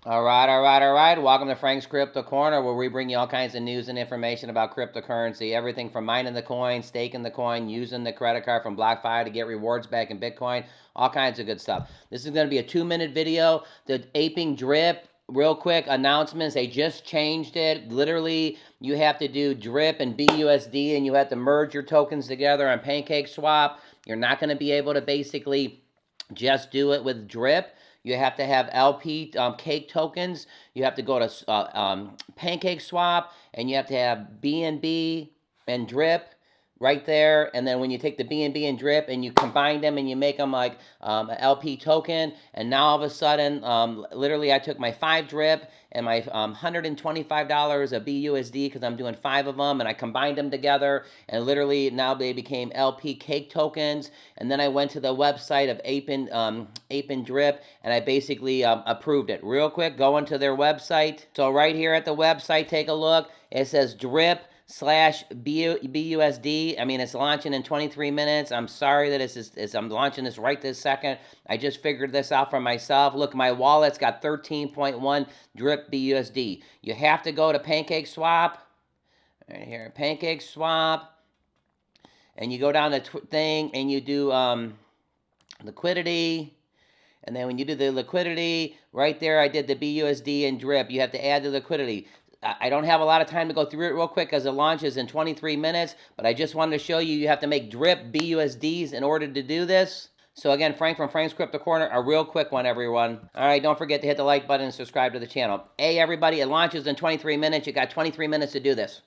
All right. Welcome to Frank's Crypto Corner, where we bring you all kinds of news and information about cryptocurrency. Everything from mining the coin, staking the coin, using the credit card from BlockFi to get rewards back in Bitcoin, all kinds of good stuff. This is going to be a 2-minute video. The Aping Drip, real quick announcements. They just changed it. Literally, you have to do Drip and BUSD, and you have to merge your tokens together on PancakeSwap. You're not going to be able to basically just do it with Drip. You have to have LP cake tokens. You have to go to PancakeSwap, and you have to have BNB and Drip right there. And then when you take the BNB and Drip and you combine them and you make them like an LP token, and now all of a sudden, literally, I took my 5 Drip and my $125 of BUSD because I'm doing 5 of them, and I combined them together, and literally now they became LP cake tokens. And then I went to the website of Aping Drip, and I basically approved it. Real quick, go into their website. So right here at the website, take a look. It says Drip /BUSD. I mean, it's launching in 23 minutes. I'm sorry that I'm launching this right this second. I just figured this out for myself. Look, my wallet's got 13.1 Drip BUSD. You have to go to PancakeSwap. Right here, PancakeSwap. And you go down the thing and you do liquidity. And then when you do the liquidity, right there I did the BUSD and Drip. You have to add the liquidity. I don't have a lot of time to go through it real quick because it launches in 23 minutes, but I just wanted to show you, you have to make Drip BUSDs in order to do this. So again, Frank from Frank's Crypto Corner, a real quick one, everyone. All right, don't forget to hit the like button and subscribe to the channel. Hey, everybody, it launches in 23 minutes. You got 23 minutes to do this.